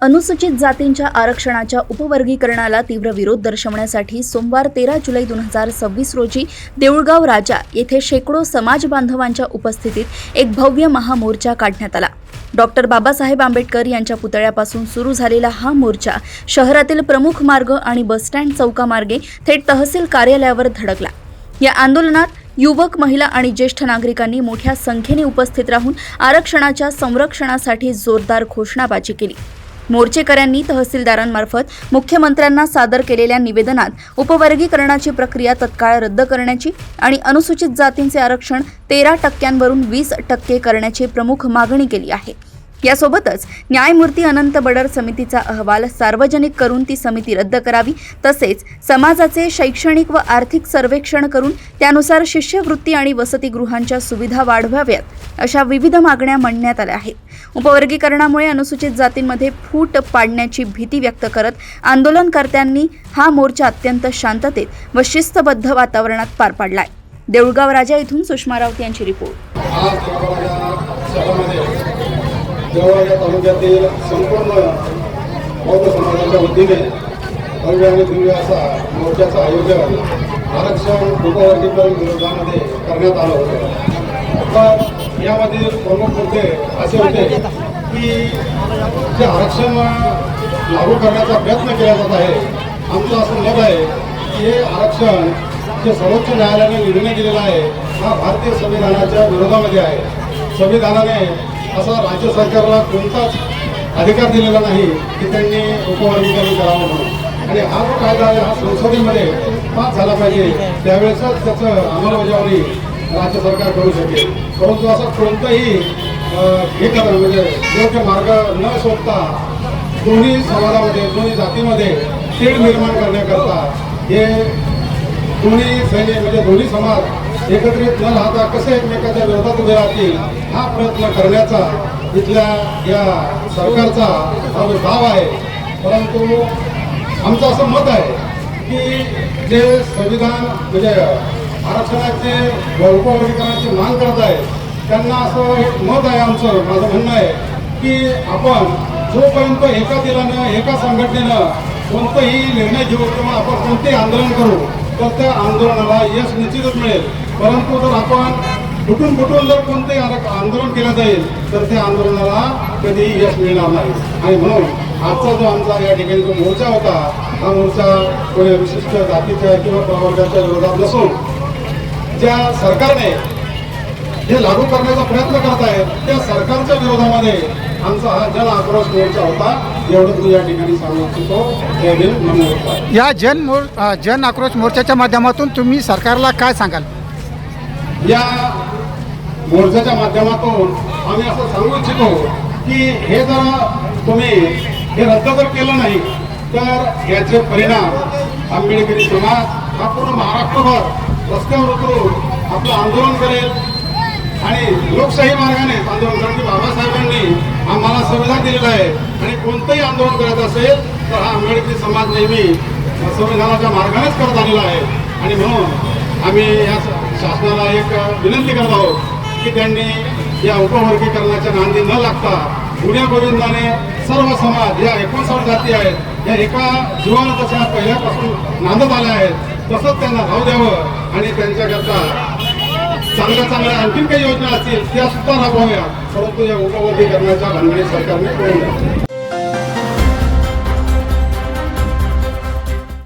अनुसूचित जातींच्या आरक्षणाच्या उपवर्गीकरणाला तीव्र विरोध दर्शवण्यासाठी सोमवार 13 जुलै 2026 रोजी देऊळगाव राजा येथे शेकडो समाज बांधवांच्या उपस्थितीत एक भव्य महामोर्चा काढण्यात आला। डॉक्टर बाबासाहेब आंबेडकर यांच्या पुतळ्यापासून सुरू झालेला हा मोर्चा शहरातील प्रमुख मार्ग आणि बसस्टँड चौकामार्गे थेट तहसील कार्यालयावर धडकला। या आंदोलनात युवक, महिला आणि ज्येष्ठ नागरिकांनी मोठ्या संख्येने उपस्थित राहून आरक्षणाच्या संरक्षणासाठी जोरदार घोषणाबाजी केली। मोर्चेकऱ्यांनी तहसीलदारांमार्फत मुख्यमंत्र्यांना सादर केलेल्या निवेदनात उपवर्गीकरणाची प्रक्रिया तत्काळ रद्द करण्याची आणि अनुसूचित जातींचे आरक्षण 13% 20% करण्याची प्रमुख मागणी केली आहे। यासोबतच न्यायमूर्ती अनंत बडर समितीचा अहवाल सार्वजनिक करून ती समिती रद्द करावी, तसेच समाजाचे शैक्षणिक व आर्थिक सर्वेक्षण करून त्यानुसार शिष्यवृत्ती आणि वसतिगृहांच्या सुविधा वाढवाव्यात अशा विविध मागण्या मांडण्यात आल्या आहेत। उपवर्गीकरणामुळे अनुसूचित जातींमध्ये फूट पाडण्याची भीती व्यक्त करत आंदोलनकर्त्यांनी हा मोर्चा अत्यंत शांततेत व शिस्तबद्ध वातावरणात पार पाडलाय। देऊळगाव राजा येथून सुषमा राऊत यांची रिपोर्ट। देऊळगाव तालुक्यातील संपूर्ण बौद्ध समाजाच्या वतीने भव्य आणि दिव्य असा मोर्चाचं आयोजन आरक्षण उपवर्गीकरण विरोधामध्ये करण्यात आलं होतं। तर यामध्ये प्रमुख मुद्दे असे होते की जे आरक्षण लागू करण्याचा प्रयत्न केला जात आहे, आमचं असं मत आहे की हे आरक्षण जे सर्वोच्च न्यायालयाने निर्णय दिलेला आहे हा भारतीय संविधानाच्या विरोधामध्ये आहे। संविधानाने असा राज्य सरकारला कोणताच अधिकार दिलेला नाही की त्यांनी उपवर्गीकरण करावं म्हणून, आणि हा जो कायदा आहे हा संसदेमध्ये पास झाला पाहिजे, त्यावेळेसच त्याचं अंमलबजावणी राज्य सरकार करू शकेल। परंतु असं कोणतंही हे करणं म्हणजे योग्य मार्ग न शोधता दोन्ही समाजामध्ये, दोन्ही जातीमध्ये तेढ निर्माण करण्याकरता हे दोन्ही सैनिक म्हणजे दोन्ही समाज एकत्रित न राहता कसे एकमेकाच्या विरोधात उभे राहतील हा प्रयत्न करण्याचा इथल्या या सरकारचा हा भाव आहे। परंतु आमचं असं मत आहे की जे संविधान म्हणजे आरक्षणाचे उपवर्गीकरणाची माग करत आहे त्यांना असं एक मत आहे, आमचं माझं म्हणणं आहे की आपण जोपर्यंत एका दिलानं एका संघटनेनं कोणतंही निर्णय घेऊ किंवा आपण कोणतेही आंदोलन करू तर त्या आंदोलनाला यश निश्चितच मिळेल। परंतु जर आपण फुटून जर कोणतेही आंदोलन केलं जाईल तर त्या आंदोलनाला कधीही यश मिळणार नाही। आणि म्हणून आजचा जो आमचा या ठिकाणी जो मोर्चा होता हा मोर्चा कोणी विशिष्ट जातीच्या किंवा प्रवर्गाच्या विरोधात नसून ज्या सरकारने हे लागू करण्याचा प्रयत्न करत आहे त्या सरकारच्या विरोधामध्ये आमचा हा जन आक्रोश मोर्चा होता। एवढं मी या ठिकाणी सांगू इच्छितो। या जन आक्रोश मोर्चाच्या माध्यमातून तुम्ही सरकारला काय सांगाल? या मोर्चाच्या माध्यमातून आम्ही असं सांगू इच्छितो की हे जर तुम्ही हे रद्द जर केलं नाही तर याचे परिणाम आंबेडकरी समाज हा पूर्ण महाराष्ट्रभर रस्त्यावर उतरून आपलं आंदोलन करेल आणि लोकशाही मार्गाने आंदोलन करेल। बाबासाहेबांनी आम्हाला संविधान दिलेलं आहे आणि कोणतंही आंदोलन करायचं असेल तर हा आंबेडकरी समाज नेहमी संविधानाच्या मार्गानेच करत आलेला आहे। आणि म्हणून आम्ही या शासनाला एक विनंती करत आहोत की त्यांनी या उपवर्गीकरणाच्या नांदी न लागता गुन्ह्या गोविंदाने सर्व समाज या 59 जाती आहेत या एका जीवाला तशा पहिल्यापासून नांदत आल्या आहेत तसंच त्यांना राहू द्यावं आणि त्यांच्याकरता चांगल्या आणखीन काही योजना असतील त्या सुद्धा राबवाव्या। परंतु या उपवर्गीकरणाच्या भानगडीत सरकारने करू नये।